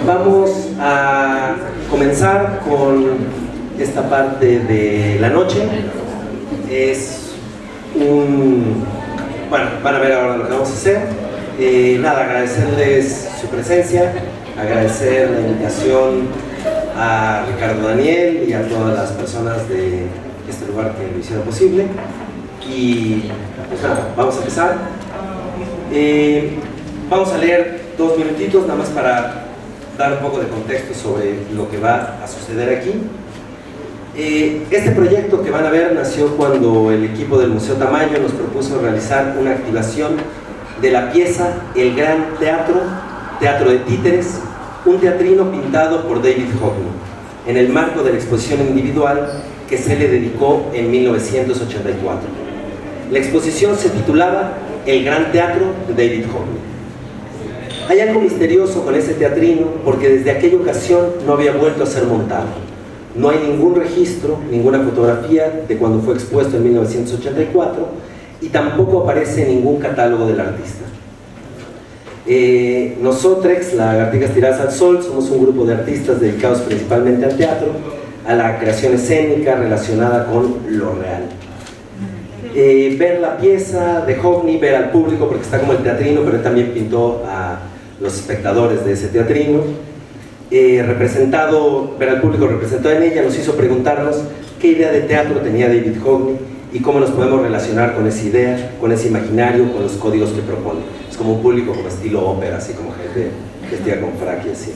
Vamos a comenzar con esta parte de la noche. Es bueno, van a ver ahora lo que vamos a hacer. Nada, agradecerles su presencia, agradecer la invitación a Ricardo Daniel y a todas las personas de este lugar que lo hicieron posible. Y pues nada, vamos a empezar. Vamos a leer 2 minutitos nada más para dar un poco de contexto sobre lo que va a suceder aquí. Este proyecto que van a ver nació cuando el equipo del Museo Tamayo nos propuso realizar una activación de la pieza El Gran Teatro, Teatro de Títeres, un teatrino pintado por David Hockney, en el marco de la exposición individual que se le dedicó en 1984. La exposición se titulaba El Gran Teatro de David Hockney. Hay algo misterioso con ese teatrino porque desde aquella ocasión no había vuelto a ser montado. No hay ningún registro, ninguna fotografía de cuando fue expuesto en 1984 y tampoco aparece ningún catálogo del artista. Nosotros, la Lagartijas Tiradas al Sol, somos un grupo de artistas dedicados principalmente al teatro, a la creación escénica relacionada con lo real. Ver la pieza de Hockney, ver al público, porque está como el teatrino, pero él también pintó a los espectadores de ese teatrino, ver al público representado en ella, nos hizo preguntarnos qué idea de teatro tenía David Hockney y cómo nos podemos relacionar con esa idea, con ese imaginario, con los códigos que propone. Es como un público como estilo ópera, así como gente vestida con frac y así.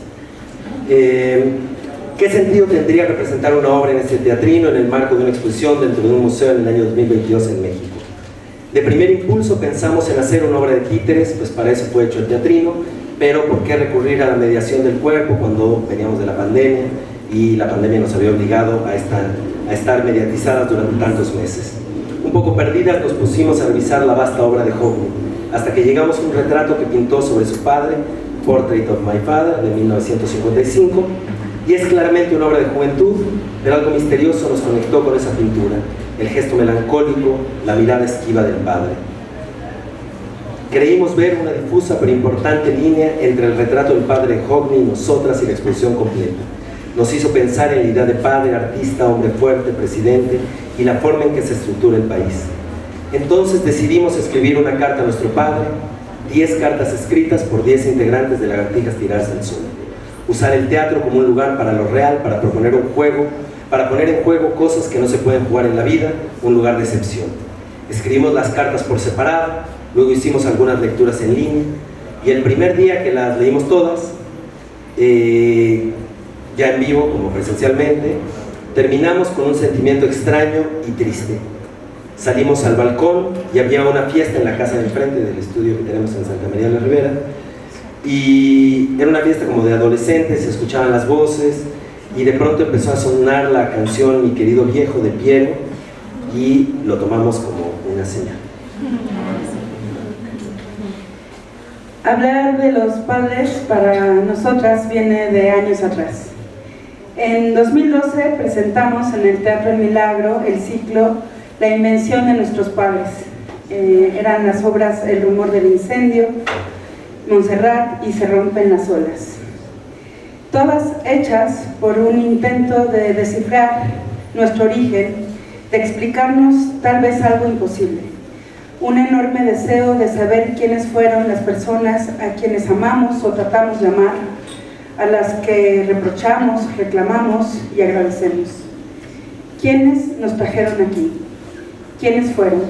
¿Qué sentido tendría representar una obra en este teatrino en el marco de una exposición dentro de un museo en el año 2022 en México? De primer impulso pensamos en hacer una obra de títeres, pues para eso fue hecho el teatrino, pero ¿por qué recurrir a la mediación del cuerpo cuando veníamos de la pandemia y la pandemia nos había obligado a estar mediatizadas durante tantos meses? Un poco perdidas nos pusimos a revisar la vasta obra de Hockney, hasta que llegamos a un retrato que pintó sobre su padre, Portrait of My Father, de 1955, y es claramente una obra de juventud, pero algo misterioso nos conectó con esa pintura, el gesto melancólico, la mirada esquiva del padre. Creímos ver una difusa pero importante línea entre el retrato del padre de Hockney y nosotras y la exposición completa. Nos hizo pensar en la idea de padre, artista, hombre fuerte, presidente y la forma en que se estructura el país. Entonces decidimos escribir una carta a nuestro padre, 10 cartas escritas por 10 integrantes de Lagartijas Tiradas al Sol. Usar el teatro como un lugar para lo real, para proponer un juego, para poner en juego cosas que no se pueden jugar en la vida, un lugar de excepción. Escribimos las cartas por separado, luego hicimos algunas lecturas en línea, y el primer día que las leímos todas, ya en vivo, como presencialmente, terminamos con un sentimiento extraño y triste. Salimos al balcón y había una fiesta en la casa de enfrente del estudio que tenemos en Santa María de la Ribera, y era una fiesta como de adolescentes, se escuchaban las voces, y de pronto empezó a sonar la canción Mi Querido Viejo de Piero, y lo tomamos como una señal. Hablar de los padres para nosotras viene de años atrás. En 2012 presentamos en el Teatro El Milagro el ciclo La Invención de Nuestros Padres. Eran las obras El Rumor del Incendio, Montserrat y Se Rompen las Olas. Todas hechas por un intento de descifrar nuestro origen, de explicarnos tal vez algo imposible. Un enorme deseo de saber quiénes fueron las personas a quienes amamos o tratamos de amar, a las que reprochamos, reclamamos y agradecemos. ¿Quiénes nos trajeron aquí? ¿Quiénes fueron?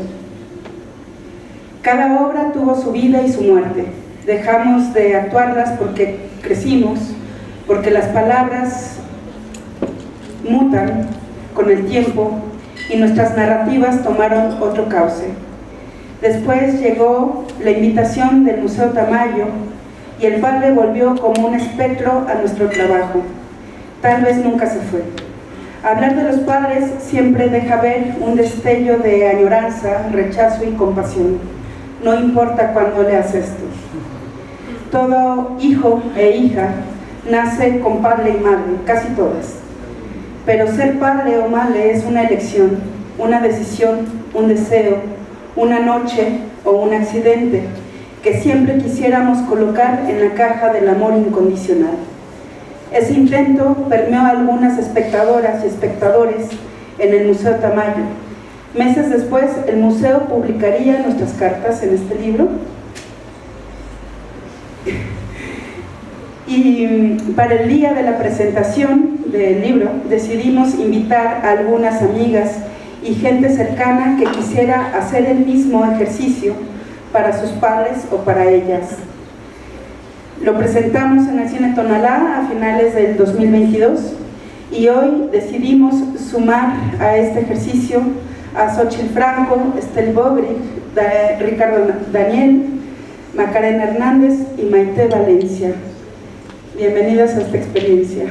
Cada obra tuvo su vida y su muerte. Dejamos de actuarlas porque crecimos, porque las palabras mutan con el tiempo y nuestras narrativas tomaron otro cauce. Después llegó la invitación del Museo Tamayo y el padre volvió como un espectro a nuestro trabajo. Tal vez nunca se fue. Hablar de los padres siempre deja ver un destello de añoranza, rechazo y compasión. No importa cuándo leas esto. Todo hijo e hija nace con padre y madre, casi todas. Pero ser padre o madre es una elección, una decisión, un deseo, una noche o un accidente que siempre quisiéramos colocar en la caja del amor incondicional. Ese intento permeó a algunas espectadoras y espectadores en el Museo Tamayo. Meses después, el museo publicaría nuestras cartas en este libro. Y para el día de la presentación del libro decidimos invitar a algunas amigas y gente cercana que quisiera hacer el mismo ejercicio para sus padres o para ellas. Lo presentamos en el Cine Tonalá a finales del 2022 y hoy decidimos sumar a este ejercicio a Xochitl Franco, Estel Bobrik, Ricardo Daniel, Macarena Hernández y Maite Valencia. Bienvenidas a esta experiencia.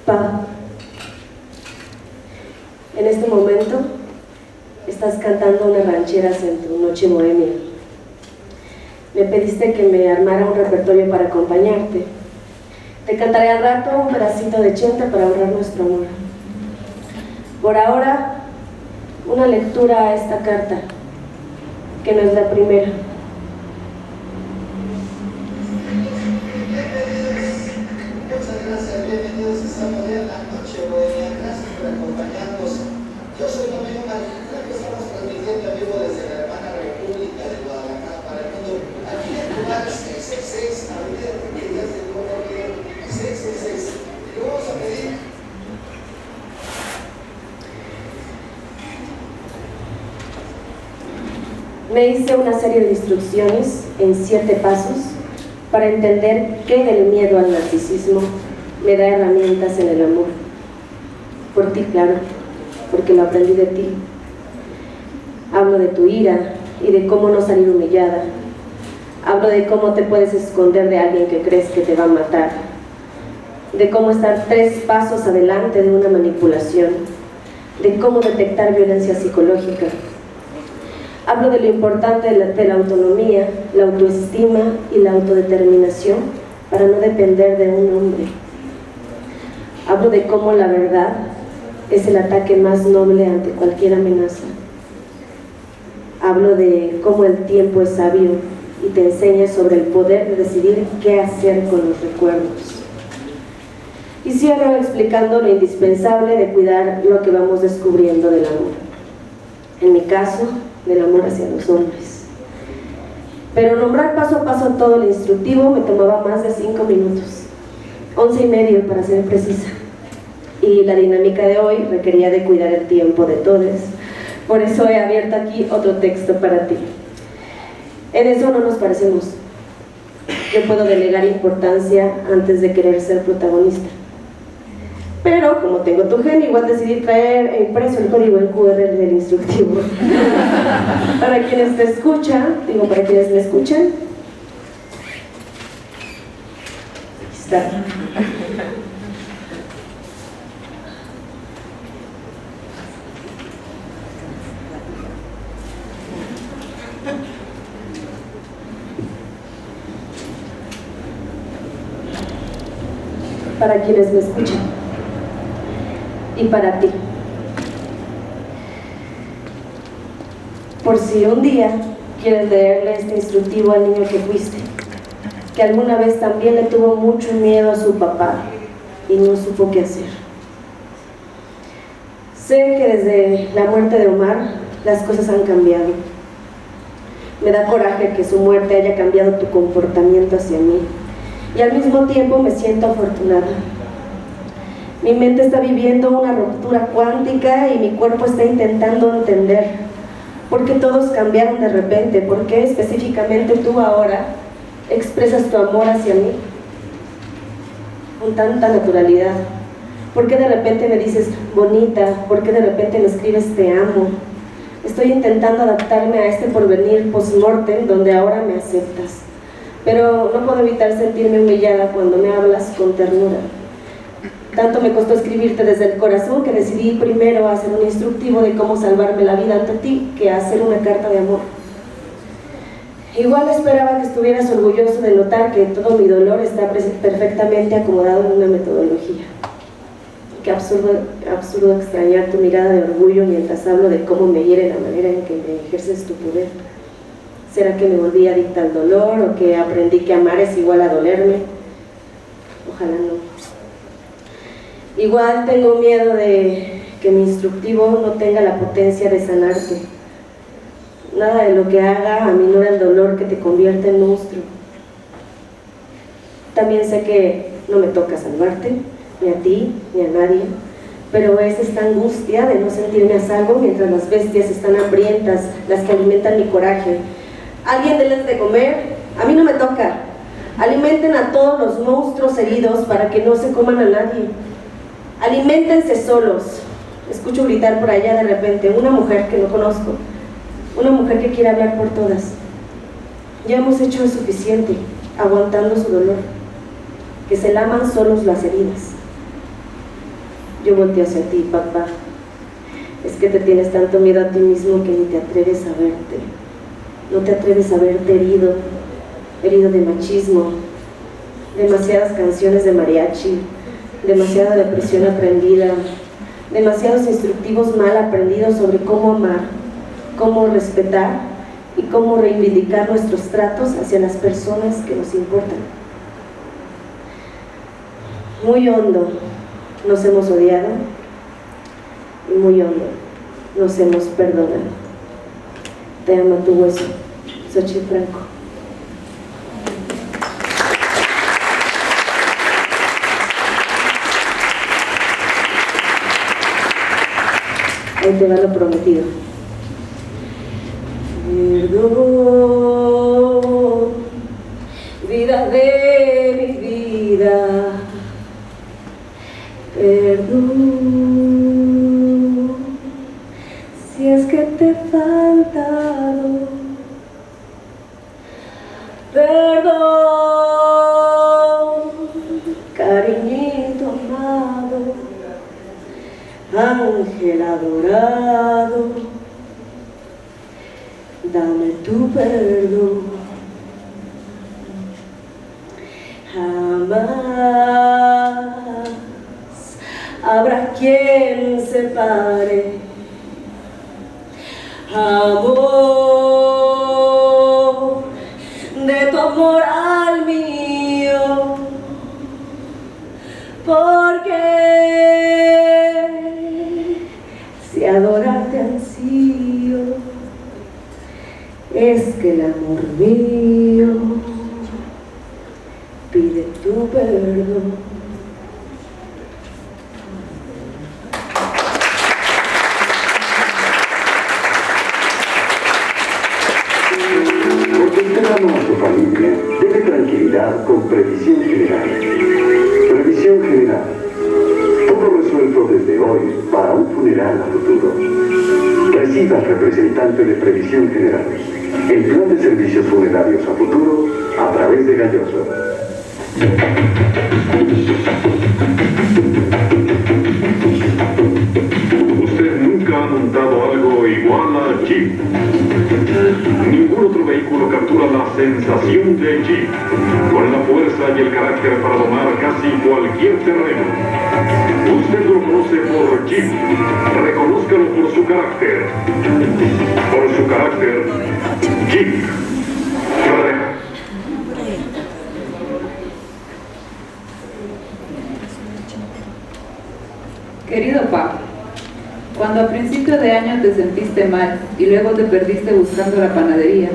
Pa, en este momento estás cantando unas rancheras en tu noche bohemia. Me pediste que me armara un repertorio para acompañarte. Te cantaré al rato un pedacito de Chente para honrar nuestro amor. Por ahora, una lectura a esta carta, que no es la primera. Muchas gracias, bienvenidos a esta moderna noche bohemia. Gracias por acompañarnos. Yo soy Domingo Maricela, que estamos transmitiendo en vivo desde la hermana República de Guadalajara para el mundo. Aquí en el lugar 666, Avenida República del Guadalajara, 666. Y lo vamos a pedir. Me hice una serie de instrucciones en 7 pasos para entender que del miedo al narcisismo me da herramientas en el amor. Por ti, claro, porque lo aprendí de ti. Hablo de tu ira y de cómo no salir humillada. Hablo de cómo te puedes esconder de alguien que crees que te va a matar. De cómo estar 3 pasos adelante de una manipulación. De cómo detectar violencia psicológica. Hablo de lo importante de la autonomía, la autoestima y la autodeterminación para no depender de un hombre. Hablo de cómo la verdad es el ataque más noble ante cualquier amenaza. Hablo de cómo el tiempo es sabio y te enseña sobre el poder de decidir qué hacer con los recuerdos. Y cierro explicando lo indispensable de cuidar lo que vamos descubriendo del amor. En mi caso, del amor hacia los hombres. Pero nombrar paso a paso todo el instructivo me tomaba más de 5 minutos, 11 y medio para ser precisa. Y la dinámica de hoy requería de cuidar el tiempo de todos. Por eso he abierto aquí otro texto para ti. En eso no nos parecemos. Yo puedo delegar importancia antes de querer ser protagonista. Pero, como tengo tu gen, igual decidí traer impreso el código en QR del instructivo. Para quienes te escuchan, para quienes me escuchan, aquí está. Para quienes me escuchan. Y para ti. Por si un día quieres leerle este instructivo al niño que fuiste, que alguna vez también le tuvo mucho miedo a su papá y no supo qué hacer. Sé que desde la muerte de Omar las cosas han cambiado. Me da coraje que su muerte haya cambiado tu comportamiento hacia mí y al mismo tiempo me siento afortunada. Mi mente está viviendo una ruptura cuántica y mi cuerpo está intentando entender por qué todos cambiaron de repente, por qué específicamente tú ahora expresas tu amor hacia mí con tanta naturalidad, por qué de repente me dices bonita, por qué de repente me escribes te amo. Estoy intentando adaptarme a este porvenir post-mortem donde ahora me aceptas, pero no puedo evitar sentirme humillada cuando me hablas con ternura. Tanto me costó escribirte desde el corazón que decidí primero hacer un instructivo de cómo salvarme la vida ante ti que hacer una carta de amor. Igual esperaba que estuvieras orgulloso de notar que todo mi dolor está perfectamente acomodado en una metodología. Qué absurdo extrañar tu mirada de orgullo mientras hablo de cómo me hiere la manera en que me ejerces tu poder. ¿Será que me volví adicta al dolor o que aprendí que amar es igual a dolerme? Ojalá no. Igual tengo miedo de que mi instructivo no tenga la potencia de sanarte. Nada de lo que haga aminora el dolor que te convierte en monstruo. También sé que no me toca salvarte, ni a ti, ni a nadie, pero es esta angustia de no sentirme a salvo mientras las bestias están hambrientas, las que alimentan mi coraje. Alguien denles de comer, a mí no me toca. Alimenten a todos los monstruos heridos para que no se coman a nadie. Aliméntense solos. Escucho gritar por allá de repente, una mujer que no conozco, una mujer que quiere hablar por todas. Ya hemos hecho lo suficiente, aguantando su dolor. Que se laman solos las heridas. Yo volteo hacia ti, papá. Es que te tienes tanto miedo a ti mismo que ni te atreves a verte. No te atreves a verte herido, herido de machismo, demasiadas canciones de mariachi, demasiada depresión aprendida, demasiados instructivos mal aprendidos sobre cómo amar, cómo respetar y cómo reivindicar nuestros tratos hacia las personas que nos importan. Muy hondo nos hemos odiado y muy hondo nos hemos perdonado. Te amo tu hueso, Xochitl Franco. Ahí te va lo prometido. Perdón, vida de mi vida. Perdón, si es que te he faltado. Perdón, cariñito amado, ángel adorado, dame tu perdón. Jamás habrá quien separe amor de tu amor al mío, porque si adorarte ansío, es que el amor mío pide tu perdón. Porque usted ama a su familia, debe tranquilidad con Previsión General. Previsión General. Todo resuelto desde hoy para un funeral a futuro. Reciba al representante de Previsión General. El plan de servicios funerarios a futuro a través de Galloso. Usted nunca ha montado algo igual a Jeep. Ningún otro vehículo captura la sensación de Jeep, con la fuerza y el carácter para domar casi cualquier terreno. Usted lo conoce por Jeep, reconózcalo por su carácter. Por su carácter, Jeep. Querido Pa, cuando a principio de año te sentiste mal y luego te perdiste buscando la panadería,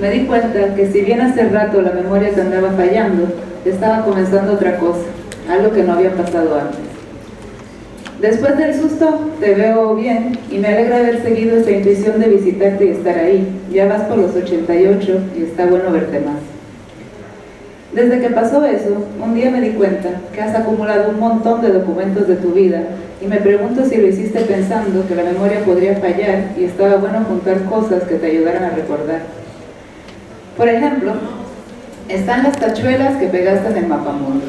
me di cuenta que si bien hace rato la memoria te andaba fallando, estaba comenzando otra cosa, algo que no había pasado antes. Después del susto te veo bien y me alegra haber seguido esa intuición de visitarte y estar ahí. Ya vas por los 88 y está bueno verte más. Desde que pasó eso, un día me di cuenta que has acumulado un montón de documentos de tu vida y me pregunto si lo hiciste pensando que la memoria podría fallar y estaba bueno juntar cosas que te ayudaran a recordar. Por ejemplo, están las tachuelas que pegaste en el mapamundo.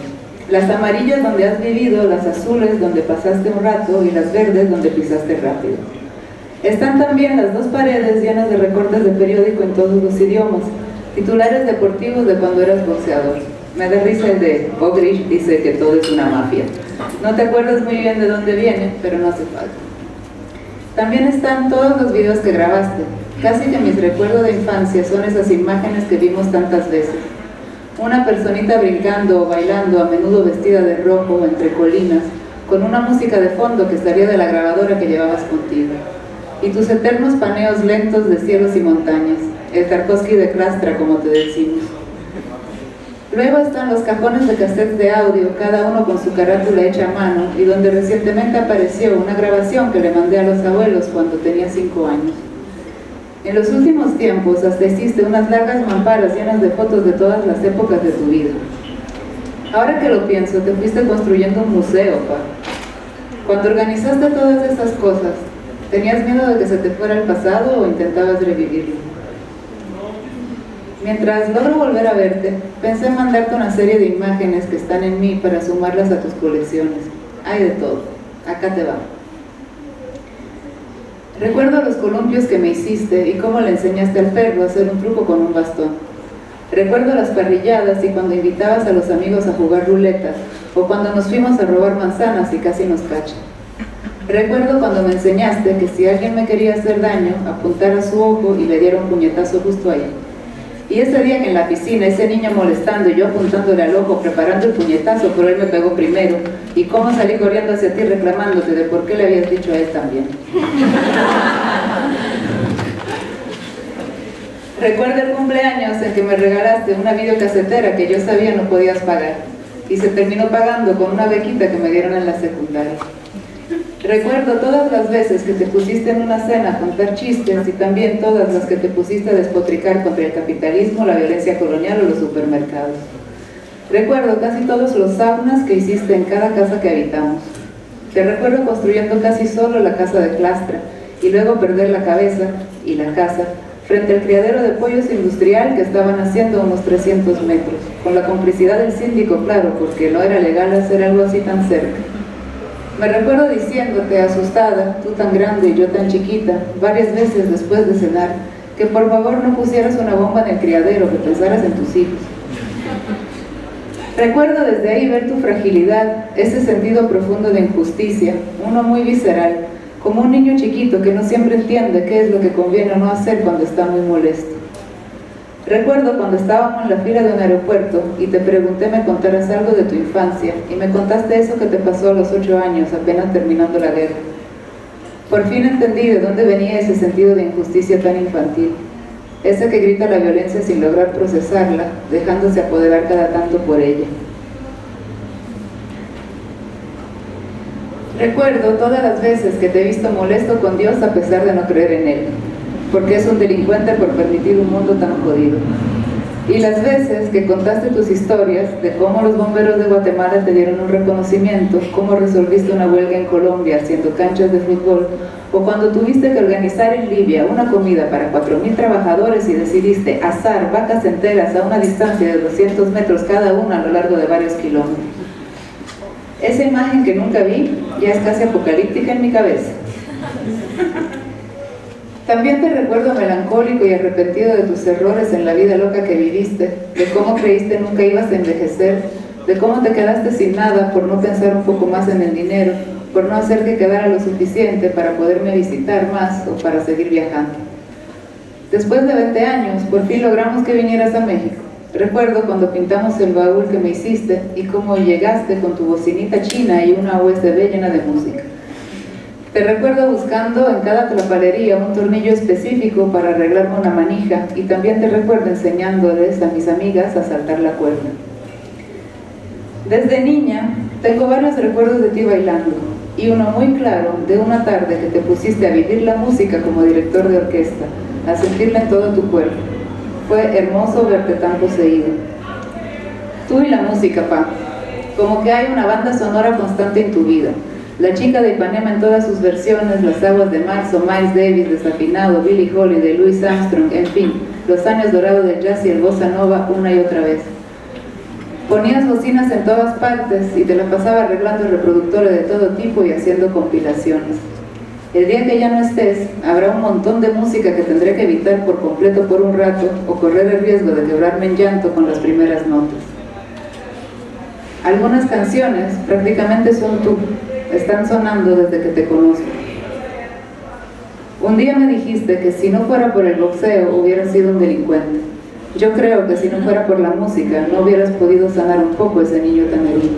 Las amarillas donde has vivido, las azules donde pasaste un rato y las verdes donde pisaste rápido. Están también las dos paredes llenas de recortes de periódico en todos los idiomas, titulares deportivos de cuando eras boxeador. Me da risa el de Ogrish dice que todo es una mafia. No te acuerdas muy bien de dónde viene, pero no hace falta. También están todos los videos que grabaste. Casi que mis recuerdos de infancia son esas imágenes que vimos tantas veces. Una personita brincando o bailando, a menudo vestida de rojo entre colinas, con una música de fondo que salía de la grabadora que llevabas contigo. Y tus eternos paneos lentos de cielos y montañas, el Tarkovsky de Clastra, como te decimos. Luego están los cajones de cassettes de audio, cada uno con su carátula hecha a mano, y donde recientemente apareció una grabación que le mandé a los abuelos cuando tenía 5 años. En los últimos tiempos hasta hiciste unas largas mamparas llenas de fotos de todas las épocas de tu vida. Ahora que lo pienso, te fuiste construyendo un museo, pa. Cuando organizaste todas esas cosas, ¿tenías miedo de que se te fuera el pasado o intentabas revivirlo? Mientras logro volver a verte, pensé en mandarte una serie de imágenes que están en mí para sumarlas a tus colecciones. Hay de todo. Acá te va. Recuerdo los columpios que me hiciste y cómo le enseñaste al perro a hacer un truco con un bastón. Recuerdo las parrilladas y cuando invitabas a los amigos a jugar ruletas, o cuando nos fuimos a robar manzanas y casi nos cachan. Recuerdo cuando me enseñaste que si alguien me quería hacer daño, apuntara su ojo y le diera un puñetazo justo ahí. Y ese día que en la piscina, ese niño molestando y yo apuntándole al ojo, preparando el puñetazo, pero él me pegó primero, y cómo salí corriendo hacia ti reclamándote de por qué le habías dicho a él también. Recuerdo el cumpleaños en que me regalaste una videocasetera que yo sabía no podías pagar, y se terminó pagando con una bequita que me dieron en la secundaria. Recuerdo todas las veces que te pusiste en una cena a contar chistes y también todas las que te pusiste a despotricar contra el capitalismo, la violencia colonial o los supermercados. Recuerdo casi todos los saunas que hiciste en cada casa que habitamos. Te recuerdo construyendo casi solo la casa de Clastra y luego perder la cabeza y la casa frente al criadero de pollos industrial que estaban haciendo a unos 300 metros, con la complicidad del síndico, claro, porque no era legal hacer algo así tan cerca. Me recuerdo diciéndote, asustada, tú tan grande y yo tan chiquita, varias veces después de cenar, que por favor no pusieras una bomba en el criadero, que pensaras en tus hijos. Recuerdo desde ahí ver tu fragilidad, ese sentido profundo de injusticia, uno muy visceral, como un niño chiquito que no siempre entiende qué es lo que conviene o no hacer cuando está muy molesto. Recuerdo cuando estábamos en la fila de un aeropuerto y te pregunté me contaras algo de tu infancia y me contaste eso que te pasó a los 8 años, apenas terminando la guerra. Por fin entendí de dónde venía ese sentido de injusticia tan infantil, ese que grita la violencia sin lograr procesarla, dejándose apoderar cada tanto por ella. Recuerdo todas las veces que te he visto molesto con Dios a pesar de no creer en Él, porque es un delincuente por permitir un mundo tan jodido. Y las veces que contaste tus historias de cómo los bomberos de Guatemala te dieron un reconocimiento, cómo resolviste una huelga en Colombia haciendo canchas de fútbol, o cuando tuviste que organizar en Libia una comida para 4.000 trabajadores y decidiste asar vacas enteras a una distancia de 200 metros cada una a lo largo de varios kilómetros. Esa imagen que nunca vi ya es casi apocalíptica en mi cabeza. También te recuerdo melancólico y arrepentido de tus errores en la vida loca que viviste, de cómo creíste nunca ibas a envejecer, de cómo te quedaste sin nada por no pensar un poco más en el dinero, por no hacer que quedara lo suficiente para poderme visitar más o para seguir viajando. Después de 20 años, por fin logramos que vinieras a México. Recuerdo cuando pintamos el baúl que me hiciste y cómo llegaste con tu bocinita china y una USB llena de música. Te recuerdo buscando en cada tlapalería un tornillo específico para arreglarme una manija y también te recuerdo enseñándoles a mis amigas a saltar la cuerda. Desde niña tengo varios recuerdos de ti bailando y uno muy claro de una tarde que te pusiste a vivir la música como director de orquesta, a sentirla en todo tu cuerpo. Fue hermoso verte tan poseído. Tú y la música, pa. Como que hay una banda sonora constante en tu vida. La chica de Ipanema en todas sus versiones, Las aguas de marzo, Miles Davis, Desafinado, Billie Holiday, Louis Armstrong, en fin, los años dorados del jazz y el bossa nova una y otra vez. Ponías bocinas en todas partes y te la pasaba arreglando reproductores de todo tipo y haciendo compilaciones. El día que ya no estés, habrá un montón de música que tendré que evitar por completo por un rato o correr el riesgo de quebrarme en llanto con las primeras notas. Algunas canciones prácticamente son tú, están sonando desde que te conozco. Un día me dijiste que si no fuera por el boxeo hubieras sido un delincuente. Yo creo que si no fuera por la música no hubieras podido sanar un poco ese niño tan herido.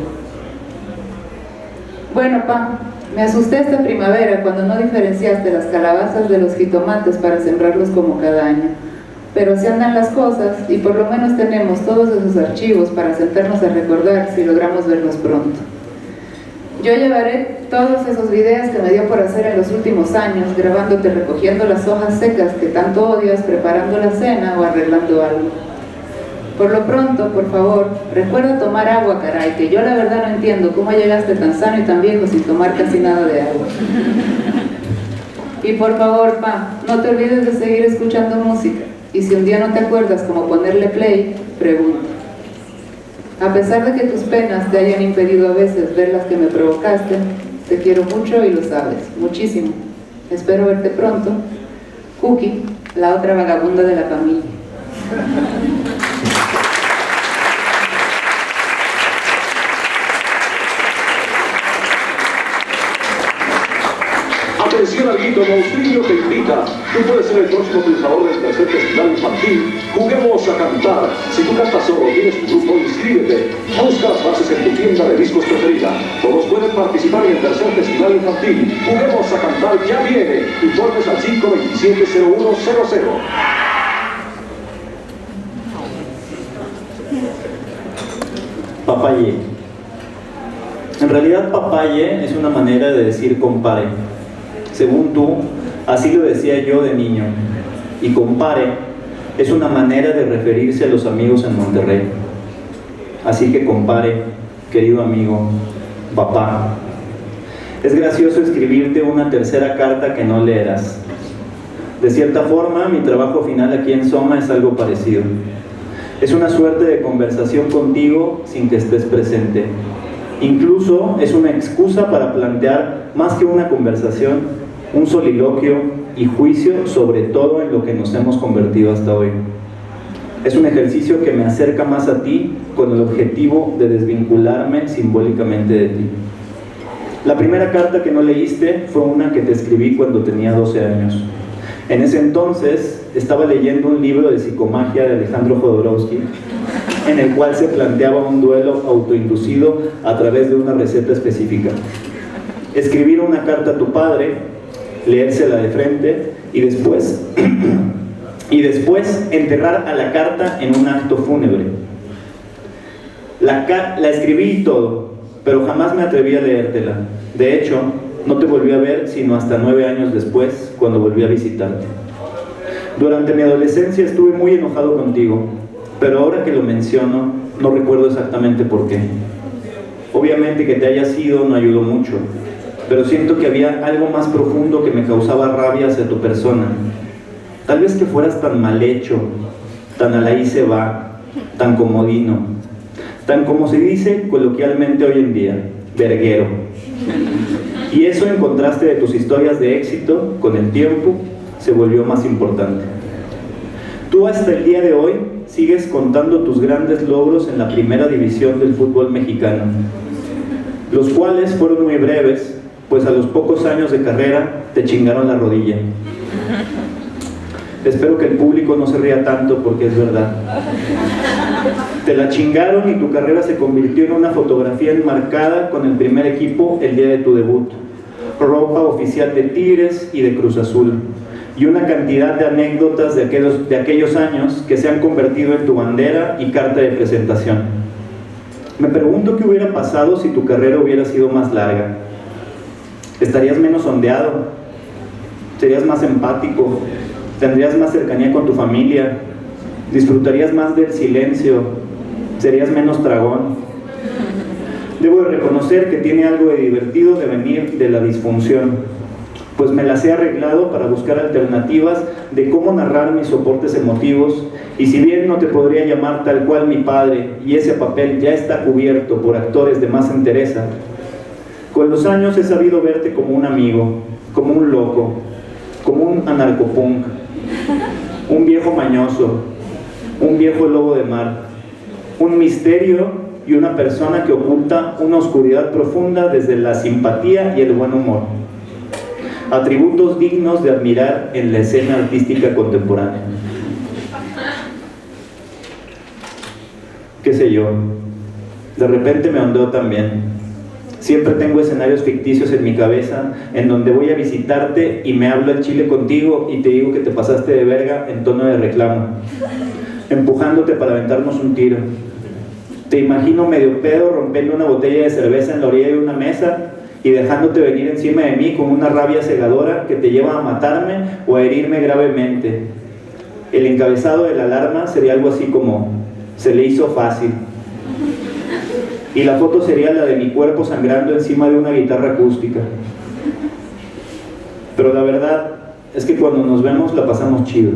Bueno, pa, me asusté esta primavera cuando no diferenciaste las calabazas de los jitomates para sembrarlos como cada año. Pero así andan las cosas y por lo menos tenemos todos esos archivos para sentarnos a recordar si logramos verlos pronto. Yo llevaré todos esos videos que me dio por hacer en los últimos años, grabándote recogiendo las hojas secas que tanto odias, preparando la cena o arreglando algo. Por lo pronto, por favor, recuerda tomar agua, caray, que yo la verdad no entiendo cómo llegaste tan sano y tan viejo sin tomar casi nada de agua. Y por favor, pa, no te olvides de seguir escuchando música. Y si un día no te acuerdas cómo ponerle play, pregunta. A pesar de que tus penas te hayan impedido a veces ver las que me provocaste, te quiero mucho y lo sabes, muchísimo. Espero verte pronto. Cookie, la otra vagabunda de la familia. Atención, Alguito Monstrillo te invita. Tú puedes ser el próximo triunfador del tercer festival infantil. Juguemos a cantar. Si tú cantas solo, tienes tu grupo, inscríbete. Busca las bases en tu tienda de discos preferida. Todos pueden participar en el tercer festival infantil. Juguemos a cantar, ya viene. Informes al 527-0100. Papaye. En realidad, papaye es una manera de decir compare. Según tú, así lo decía yo de niño. Y compare es una manera de referirse a los amigos en Monterrey. Así que compare, querido amigo, papá. Es gracioso escribirte una tercera carta que no leerás. De cierta forma, mi trabajo final aquí en Soma es algo parecido. Es una suerte de conversación contigo sin que estés presente. Incluso es una excusa para plantear, más que una conversación, un soliloquio y juicio sobre todo en lo que nos hemos convertido hasta hoy. Es un ejercicio que me acerca más a ti con el objetivo de desvincularme simbólicamente de ti. La primera carta que no leíste fue una que te escribí cuando tenía 12 años. En ese entonces estaba leyendo un libro de psicomagia de Alejandro Jodorowsky, en el cual se planteaba un duelo autoinducido a través de una receta específica. Escribir una carta a tu padre, leérsela de frente y después enterrar a la carta en un acto fúnebre. La escribí y todo, pero jamás me atreví a leértela. De hecho, no te volví a ver sino hasta 9 años después, cuando volví a visitarte. Durante mi adolescencia estuve muy enojado contigo, pero ahora que lo menciono, no recuerdo exactamente por qué. Obviamente que te hayas ido no ayudó mucho, pero siento que había algo más profundo que me causaba rabia hacia tu persona. Tal vez que fueras tan mal hecho, tan a la ahí se va, tan comodino, tan como se dice coloquialmente hoy en día, verguero. Y eso en contraste de tus historias de éxito, con el tiempo, se volvió más importante. Tú hasta el día de hoy sigues contando tus grandes logros en la primera división del fútbol mexicano, los cuales fueron muy breves, pues a los pocos años de carrera te chingaron la rodilla. Espero que el público no se ría tanto porque es verdad. Te la chingaron y tu carrera se convirtió en una fotografía enmarcada con el primer equipo el día de tu debut, ropa oficial de Tigres y de Cruz Azul, y una cantidad de anécdotas de aquellos años que se han convertido en tu bandera y carta de presentación. Me pregunto qué hubiera pasado si tu carrera hubiera sido más larga. ¿Estarías menos ondeado? ¿Serías más empático? ¿Tendrías más cercanía con tu familia? ¿Disfrutarías más del silencio? ¿Serías menos tragón? Debo de reconocer que tiene algo de divertido de venir de la disfunción, pues me las he arreglado para buscar alternativas de cómo narrar mis soportes emotivos, y si bien no te podría llamar tal cual mi padre, y ese papel ya está cubierto por actores de más entereza, con los años he sabido verte como un amigo, como un loco, como un anarcopunk, un viejo mañoso, un viejo lobo de mar, un misterio y una persona que oculta una oscuridad profunda desde la simpatía y el buen humor. Atributos dignos de admirar en la escena artística contemporánea. Qué sé yo, de repente me ondeo también. Siempre tengo escenarios ficticios en mi cabeza en donde voy a visitarte y me hablo al chile contigo y te digo que te pasaste de verga en tono de reclamo, empujándote para aventarnos un tiro. Te imagino medio pedo rompiendo una botella de cerveza en la orilla de una mesa y dejándote venir encima de mí con una rabia cegadora que te lleva a matarme o a herirme gravemente. El encabezado de la alarma sería algo así como: se le hizo fácil. Y la foto sería la de mi cuerpo sangrando encima de una guitarra acústica. Pero la verdad es que cuando nos vemos la pasamos chido.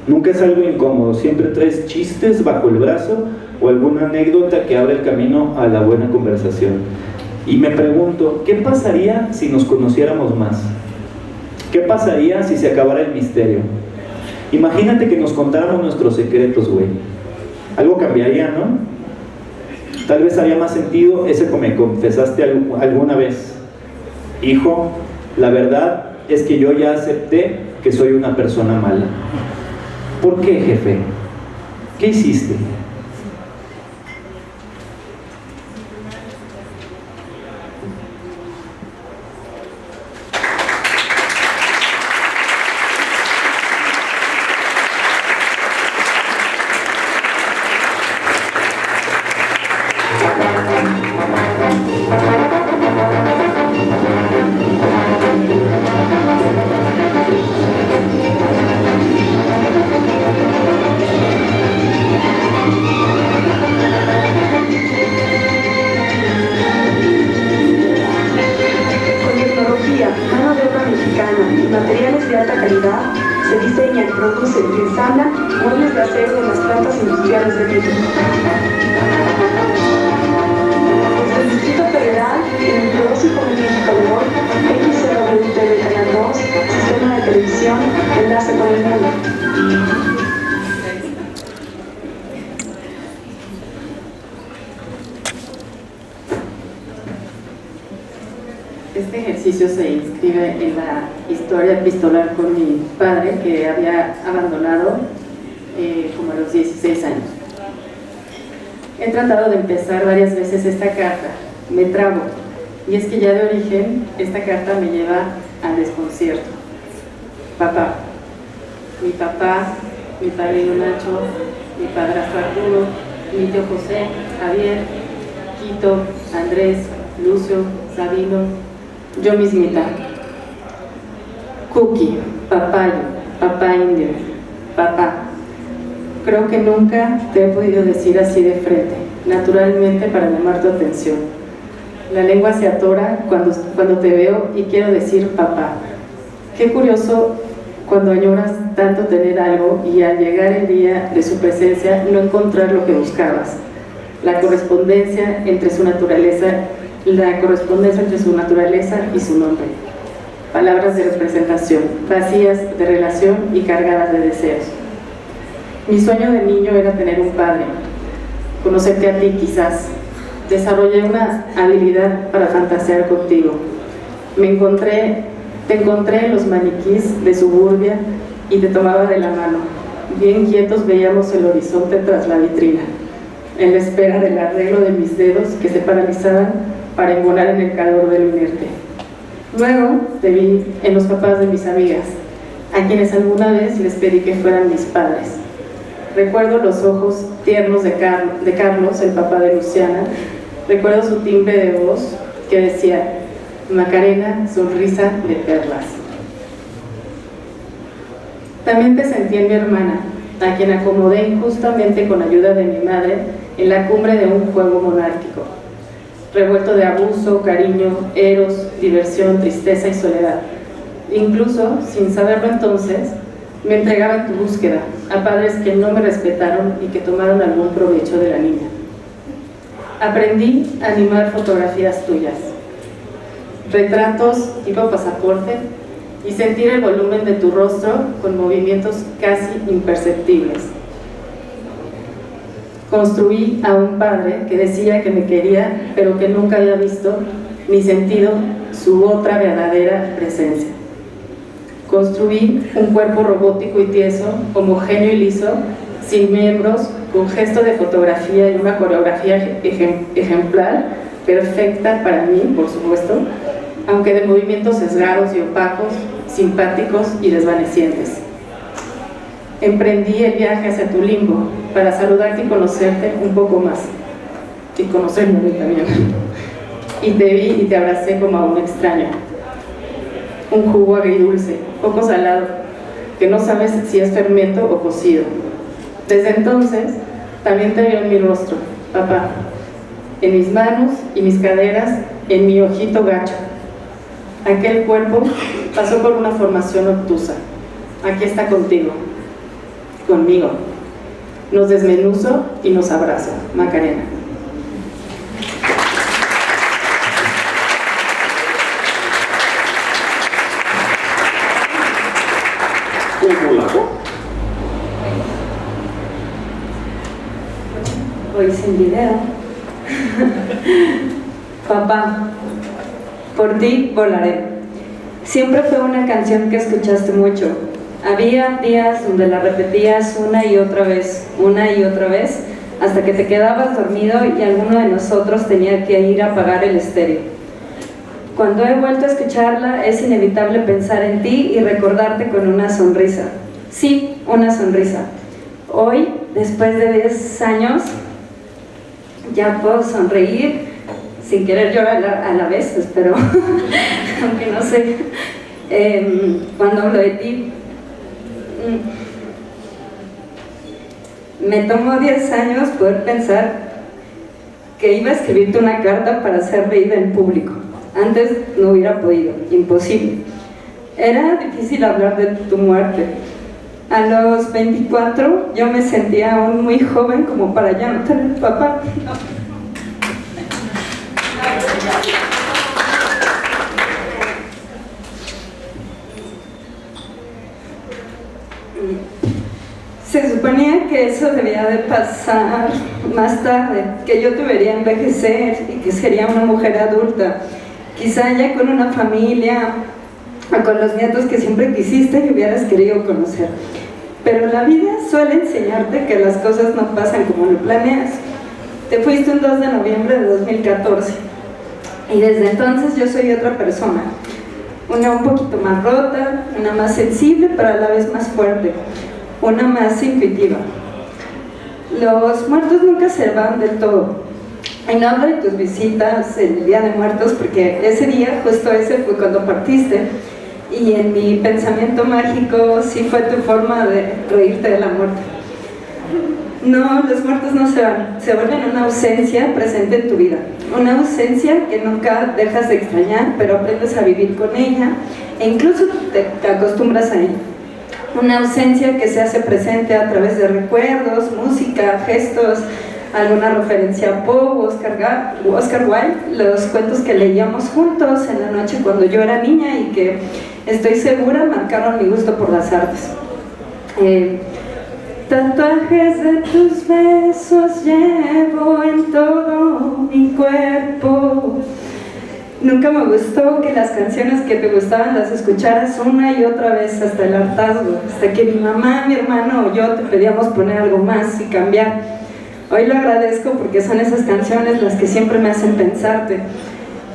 Nunca es algo incómodo, siempre traes chistes bajo el brazo o alguna anécdota que abre el camino a la buena conversación. Y me pregunto, ¿qué pasaría si nos conociéramos más? ¿Qué pasaría si se acabara el misterio? Imagínate que nos contáramos nuestros secretos, güey. Algo cambiaría, ¿no? Tal vez haría más sentido ese que me confesaste alguna vez. Hijo, la verdad es que yo ya acepté que soy una persona mala. ¿Por qué, jefe? ¿Qué hiciste? Este ejercicio se inscribe en la historia epistolar con mi padre, que había abandonado como a los 16 años. He tratado de empezar varias veces esta carta, me trabo, y es que ya de origen esta carta me lleva al desconcierto. Papá, mi padrino Nacho, mi padrastro Arturo, mi tío José, Javier, Quito, Andrés, Lucio, Sabino, yo mismita. Cookie, papayo, papá indio, papá. Creo que nunca te he podido decir así de frente, naturalmente para llamar tu atención. La lengua se atora cuando te veo y quiero decir papá. Qué curioso cuando añoras tanto tener algo y al llegar el día de su presencia no encontrar lo que buscabas. La correspondencia entre su naturaleza y su nombre. Palabras de representación, vacías de relación y cargadas de deseos. Mi sueño de niño era tener un padre, conocerte a ti quizás. Desarrollé una habilidad para fantasear contigo. Te encontré en los maniquís de Suburbia y te tomaba de la mano. Bien quietos veíamos el horizonte tras la vitrina, en la espera del arreglo de mis dedos que se paralizaban para embonar en el calor del inerte. Luego te vi en los papás de mis amigas, a quienes alguna vez les pedí que fueran mis padres. Recuerdo los ojos tiernos de Carlos, el papá de Luciana. Recuerdo su timbre de voz que decía: Macarena, sonrisa de perlas. También te sentí en mi hermana, a quien acomodé injustamente con ayuda de mi madre en la cumbre de un juego monárquico. revuelto de abuso, cariño, eros, diversión, tristeza y soledad. Incluso, sin saberlo entonces, me entregaba en tu búsqueda a padres que no me respetaron y que tomaron algún provecho de la niña. Aprendí a animar fotografías tuyas, retratos tipo pasaporte, y sentir el volumen de tu rostro con movimientos casi imperceptibles. Construí a un padre que decía que me quería, pero que nunca había visto ni sentido su otra verdadera presencia. Construí un cuerpo robótico y tieso, homogéneo y liso, sin miembros, con gesto de fotografía y una coreografía ejemplar, perfecta para mí, por supuesto, aunque de movimientos sesgados y opacos, simpáticos y desvanecientes. Emprendí el viaje hacia tu limbo para saludarte y conocerte un poco más, y conocerme a mí también. Y te vi y te abracé como a un extraño. Un jugo agridulce, poco salado, que no sabes si es fermento o cocido. Desde entonces, también te veo en mi rostro, papá, en mis manos y mis caderas, en mi ojito gacho. Aquel cuerpo pasó por una formación obtusa. Aquí está contigo, conmigo. Nos desmenuzo y nos abrazo. Macarena. ¿Cómo la hago? Hoy sin video. Papá, por ti volaré. Siempre fue una canción que escuchaste mucho. Había días donde la repetías una y otra vez, hasta que te quedabas dormido y alguno de nosotros tenía que ir a apagar el estéreo. Cuando he vuelto a escucharla, es inevitable pensar en ti y recordarte con una sonrisa. Sí, una sonrisa. Hoy, después de 10 años, ya puedo sonreír sin querer llorar a la vez, espero, aunque no sé. Cuando hablo de ti, me tomó 10 años poder pensar que iba a escribirte una carta para ser leída en público. Antes no hubiera podido, imposible. Era difícil hablar de tu muerte. A los 24 yo me sentía aún muy joven como para ya no tener papá. Se suponía que eso debía de pasar más tarde, que yo te vería envejecer y que sería una mujer adulta, quizá ya con una familia o con los nietos que siempre quisiste y hubieras querido conocer. Pero la vida suele enseñarte que las cosas no pasan como lo planeas. Te fuiste un 2 de noviembre de 2014 y desde entonces yo soy otra persona, una un poquito más rota, una más sensible pero a la vez más fuerte, una más intuitiva. Los muertos nunca se van del todo. Y no hablo de tus visitas el Día de Muertos porque ese día, justo ese, fue cuando partiste. Y en mi pensamiento mágico sí fue tu forma de reírte de la muerte. No, los muertos no se van, se vuelven una ausencia presente en tu vida. Una ausencia que nunca dejas de extrañar, pero aprendes a vivir con ella e incluso te acostumbras a ella. Una ausencia que se hace presente a través de recuerdos, música, gestos, alguna referencia a Poe, Oscar Wilde, los cuentos que leíamos juntos en la noche cuando yo era niña y que estoy segura marcaron mi gusto por las artes. Tatuajes de tus besos llevo en todo mi cuerpo. Nunca me gustó que las canciones que te gustaban las escucharas una y otra vez hasta el hartazgo, hasta que mi mamá, mi hermano o yo te pedíamos poner algo más y cambiar. Hoy lo agradezco porque son esas canciones las que siempre me hacen pensarte.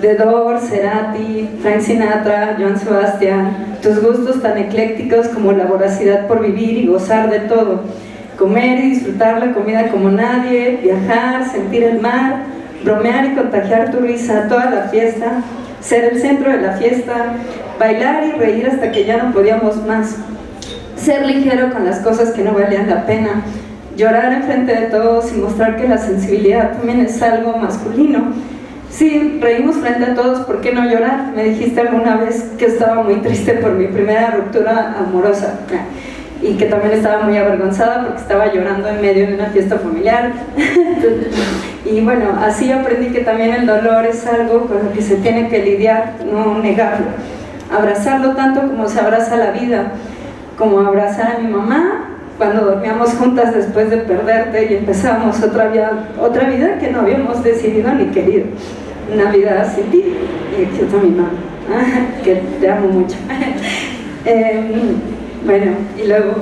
The Doors, Cerati, Frank Sinatra, Joan Sebastian, tus gustos tan eclécticos como la voracidad por vivir y gozar de todo, comer y disfrutar la comida como nadie, viajar, sentir el mar, bromear y contagiar tu risa toda la fiesta, ser el centro de la fiesta, bailar y reír hasta que ya no podíamos más, ser ligero con las cosas que no valían la pena, llorar enfrente de todos y mostrar que la sensibilidad también es algo masculino, Sí, reímos frente a todos, ¿por qué no llorar? Me dijiste alguna vez que estaba muy triste por mi primera ruptura amorosa y que también estaba muy avergonzada porque estaba llorando en medio de una fiesta familiar. Y bueno, así aprendí que también el dolor es algo con lo que se tiene que lidiar, no negarlo. Abrazarlo tanto como se abraza la vida, como abrazar a mi mamá cuando dormíamos juntas después de perderte y empezamos otra vida que no habíamos decidido ni querido. Una vida sin ti. Y aquí está mi mamá, que te amo mucho. Bueno, y luego...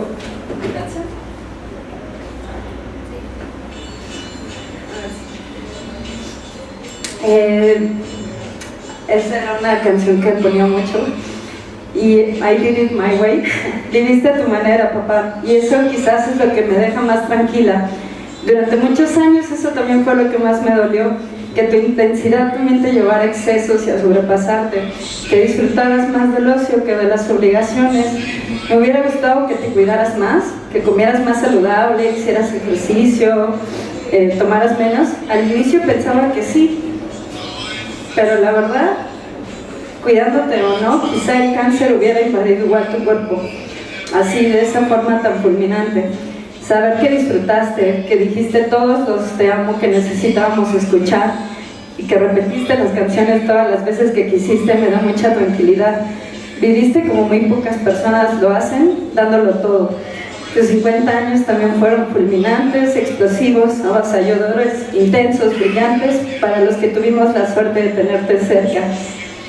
Esa era una canción que ponía mucho. Y I did it my way. Viviste a tu manera, papá. Y eso quizás es lo que me deja más tranquila. Durante muchos años eso también fue lo que más me dolió, que tu intensidad también te llevara a excesos y a sobrepasarte, que disfrutaras más del ocio que de las obligaciones. Me hubiera gustado que te cuidaras más, que comieras más saludable, que hicieras ejercicio, tomaras menos. Al inicio pensaba que sí, pero la verdad, cuidándote o no, quizá el cáncer hubiera invadido igual tu cuerpo, así, de esa forma tan fulminante. Saber que disfrutaste, que dijiste todos los te amo que necesitábamos escuchar y que repetiste las canciones todas las veces que quisiste me da mucha tranquilidad. Viviste como muy pocas personas lo hacen, dándolo todo. Tus 50 años también fueron fulminantes, explosivos, avasalladores, intensos, brillantes, para los que tuvimos la suerte de tenerte cerca.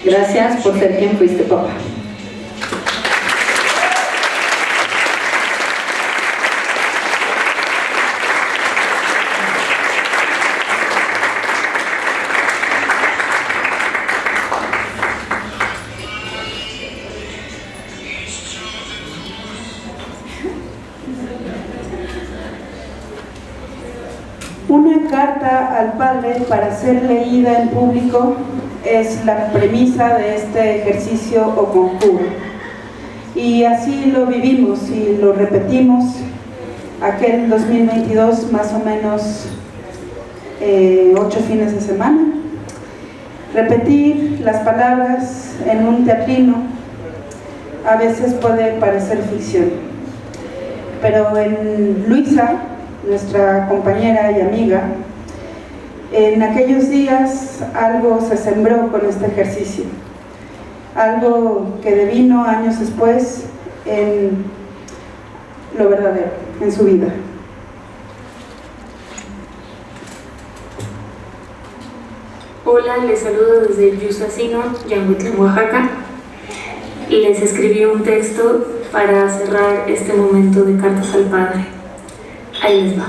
Gracias por ser quien fuiste, papá. Una carta al Padre para ser leída en público es la premisa de este ejercicio o conjuro. Y así lo vivimos y lo repetimos aquel 2022, más o menos 8 fines de semana. Repetir las palabras en un teatrino a veces puede parecer ficción, pero en Luisa, nuestra compañera y amiga, en aquellos días algo se sembró con este ejercicio, algo que devino años después en lo verdadero, en su vida. Hola, les saludo desde Yusacino, Yanguitlán, Oaxaca. Les escribí un texto para cerrar este momento de Cartas al Padre. Ahí les va.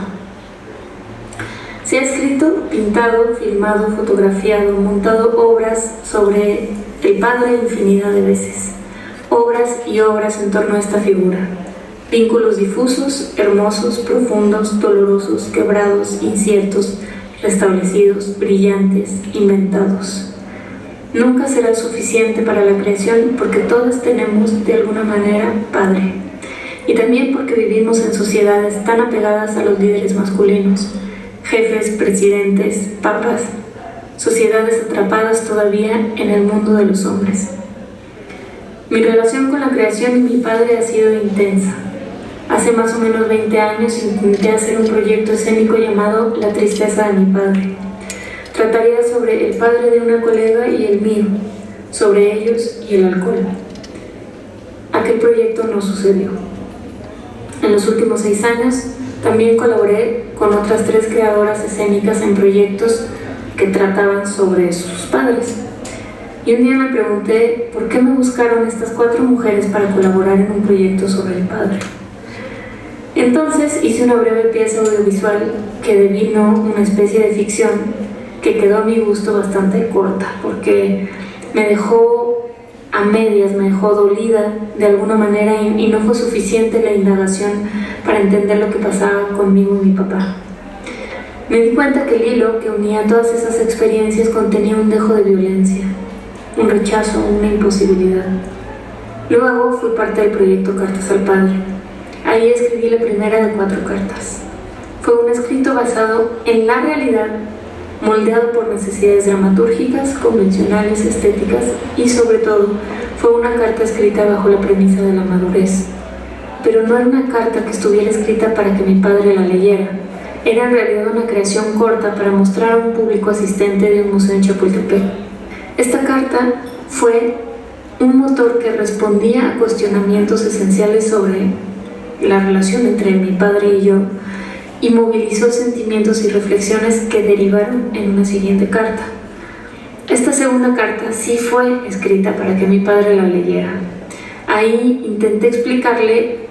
Se ha escrito, pintado, filmado, fotografiado, montado obras sobre el Padre infinidad de veces. Obras y obras en torno a esta figura. Vínculos difusos, hermosos, profundos, dolorosos, quebrados, inciertos, restablecidos, brillantes, inventados. Nunca será suficiente para la creación porque todos tenemos de alguna manera Padre. Y también porque vivimos en sociedades tan apegadas a los líderes masculinos, jefes, presidentes, papas, sociedades atrapadas todavía en el mundo de los hombres. Mi relación con la creación y mi padre ha sido intensa. Hace más o menos 20 años intenté hacer un proyecto escénico llamado La tristeza de mi padre. Trataría sobre el padre de una colega y el mío, sobre ellos y el alcohol. Aquel proyecto no sucedió. En los últimos 6 años también colaboré con otras 3 creadoras escénicas en proyectos que trataban sobre sus padres. Y un día me pregunté por qué me buscaron estas 4 mujeres para colaborar en un proyecto sobre el padre. Entonces hice una breve pieza audiovisual que devino una especie de ficción que quedó a mi gusto bastante corta, porque me dejó a medias, me dejó dolida de alguna manera y no fue suficiente la indagación para entender lo que pasaba conmigo y mi papá. Me di cuenta que el hilo que unía todas esas experiencias contenía un dejo de violencia, un rechazo, una imposibilidad. Luego fui parte del proyecto Cartas al Padre. Ahí escribí la primera de 4 cartas. Fue un escrito basado en la realidad moldeado por necesidades dramatúrgicas, convencionales, estéticas y sobre todo fue una carta escrita bajo la premisa de la madurez. Pero no era una carta que estuviera escrita para que mi padre la leyera. Era en realidad una creación corta para mostrar a un público asistente de un museo en Chapultepec. Esta carta fue un motor que respondía a cuestionamientos esenciales sobre la relación entre mi padre y yo y movilizó sentimientos y reflexiones que derivaron en una siguiente carta. Esta segunda carta sí fue escrita para que mi padre la leyera. Ahí intenté explicarle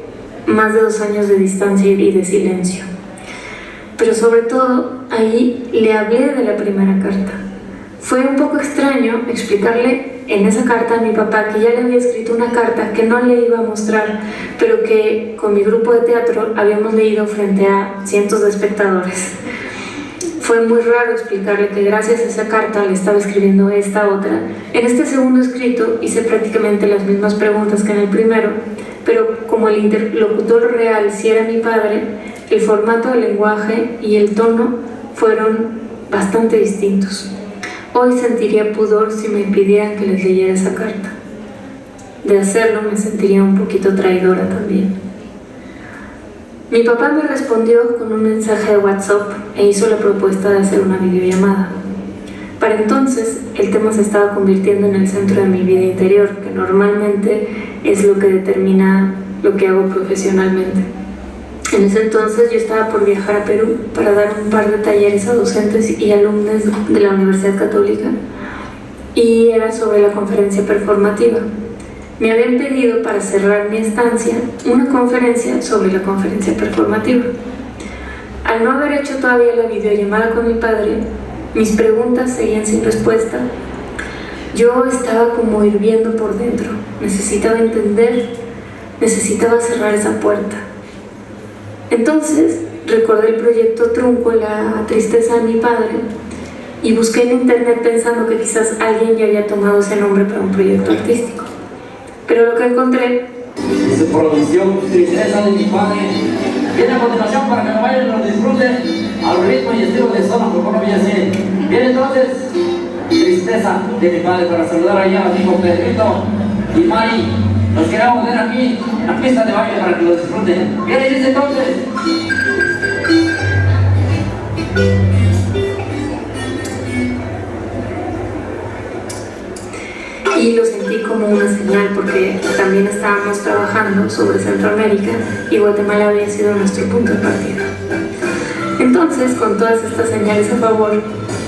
más de 2 años de distancia y de silencio. Pero sobre todo, ahí le hablé de la primera carta. Fue un poco extraño explicarle en esa carta a mi papá que ya le había escrito una carta que no le iba a mostrar, pero que con mi grupo de teatro habíamos leído frente a cientos de espectadores. Fue muy raro explicarle que gracias a esa carta le estaba escribiendo esta otra. En este segundo escrito hice prácticamente las mismas preguntas que en el primero, pero como el interlocutor real sí era mi padre, el formato del lenguaje y el tono fueron bastante distintos. Hoy sentiría pudor si me pidieran que les leyera esa carta. De hacerlo me sentiría un poquito traidora también. Mi papá me respondió con un mensaje de WhatsApp e hizo la propuesta de hacer una videollamada. Para entonces, el tema se estaba convirtiendo en el centro de mi vida interior, que normalmente es lo que determina lo que hago profesionalmente. En ese entonces yo estaba por viajar a Perú para dar un par de talleres a docentes y alumnos de la Universidad Católica, y era sobre la conferencia performativa. Me habían pedido para cerrar mi estancia una conferencia sobre la conferencia performativa. Al no haber hecho todavía la videollamada con mi padre, mis preguntas seguían sin respuesta. Yo estaba como hirviendo por dentro. Necesitaba entender, necesitaba cerrar esa puerta. Entonces recordé el proyecto Trunco, la tristeza de mi padre, y busqué en internet pensando que quizás alguien ya había tomado ese nombre para un proyecto artístico. Pero lo que encontré... Su producción Tristeza de mi padre viene a continuación para que lo bailen y lo disfruten al ritmo y estilo de zona, por favor, así. Viene entonces Tristeza de mi padre para saludar allá a mi amigo Pedrito y Mari. Los queremos ver aquí en la pista de baile para que lo disfruten. Viene y dice entonces. Y lo sentí como una señal porque también estábamos trabajando sobre Centroamérica y Guatemala había sido nuestro punto de partida. Entonces, con todas estas señales a favor,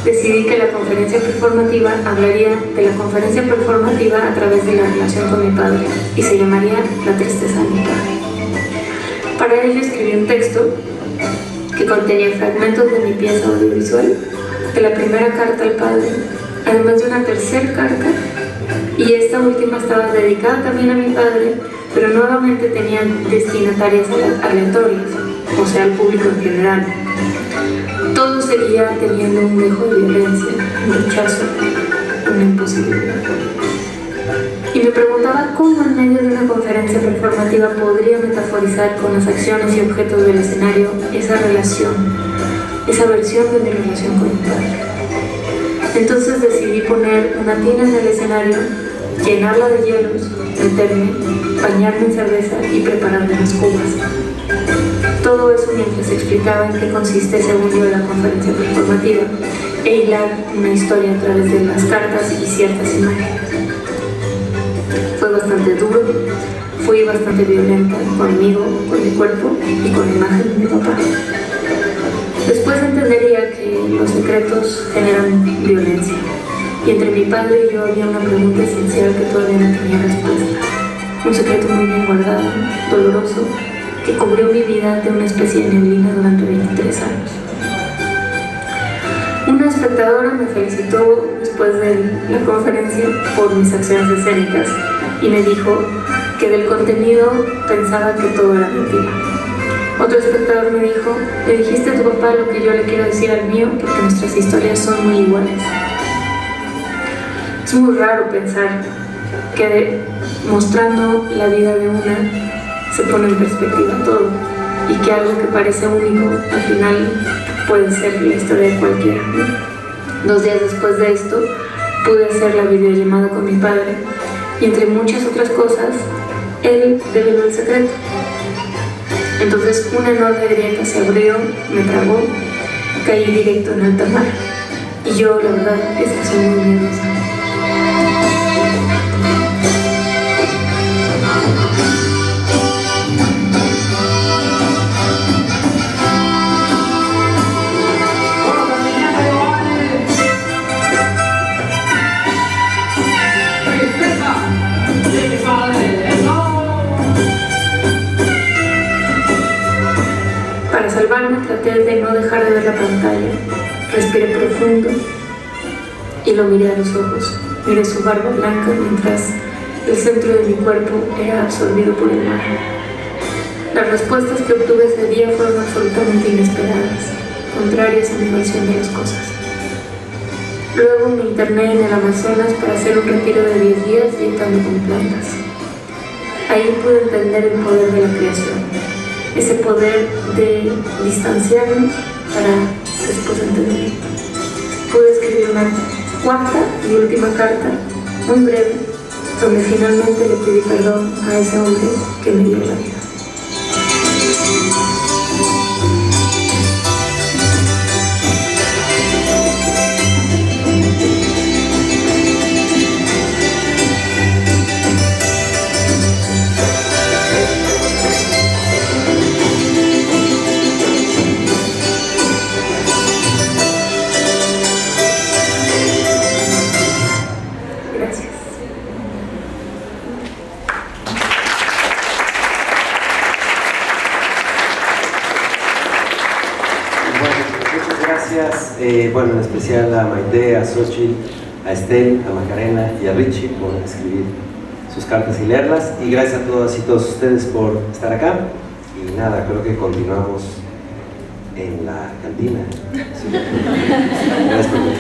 decidí que la conferencia performativa hablaría de la conferencia performativa a través de la relación con mi padre y se llamaría La tristeza de mi padre. Para ello escribí un texto que contenía fragmentos de mi pieza audiovisual, de la primera carta al padre, además de una tercera carta, y esta última estaba dedicada también a mi padre, pero nuevamente tenía destinatarias aleatorias, o sea, al público en general. Todo seguía teniendo un dejo de violencia, un rechazo, una imposibilidad. Y me preguntaba cómo en medio de una conferencia performativa podría metaforizar con las acciones y objetos del escenario esa relación, esa versión de mi relación con mi padre. Entonces decidí poner una tina en el escenario, llenarla de hielos, meterme, bañarme en cerveza y prepararme las cubas. Todo eso mientras explicaba en qué consiste, según yo, la conferencia performativa e hilar una historia a través de las cartas y ciertas imágenes. Fue bastante duro, fui bastante violenta conmigo, con mi cuerpo y con la imagen de mi papá. Después entendería que los secretos generan violencia, y entre mi padre y yo había una pregunta esencial que todavía no tenía respuesta. Un secreto muy bien guardado, doloroso, que cubrió mi vida de una especie de neblina durante 23 años. Una espectadora me felicitó después de la conferencia por mis acciones escénicas y me dijo que del contenido pensaba que todo era mentira. Otro espectador me dijo: le dijiste a tu papá lo que yo le quiero decir al mío porque nuestras historias son muy iguales. Es muy raro pensar que mostrando la vida de una se pone en perspectiva todo y que algo que parece único al final puede ser la historia de cualquiera, ¿no? 2 días después de esto, pude hacer la videollamada con mi padre y entre muchas otras cosas, él develó el secreto. Entonces una enorme grieta se abrió, me tragó, caí directo en alta mar. Y yo, la verdad, es que soy muy miedosa. Para salvarme traté de no dejar de ver la pantalla, respiré profundo y lo miré a los ojos. Miré su barba blanca mientras el centro de mi cuerpo era absorbido por el mar. Las respuestas que obtuve ese día fueron absolutamente inesperadas, contrarias a mi versión de las cosas. Luego me interné en el Amazonas para hacer un retiro de 10 días dietando con plantas. Ahí pude entender el poder de la creación. Ese poder de distanciarnos para después entender. Pude escribir una cuarta y última carta, muy breve, donde finalmente le pedí perdón a ese hombre que me dio la vida. Bueno, en especial a Maite, a Xochitl, a Estel, a Macarena y a Richie por escribir sus cartas y leerlas. Y gracias a todas y todos ustedes por estar acá. Y nada, creo que continuamos en la cantina. Sí. Gracias por venir.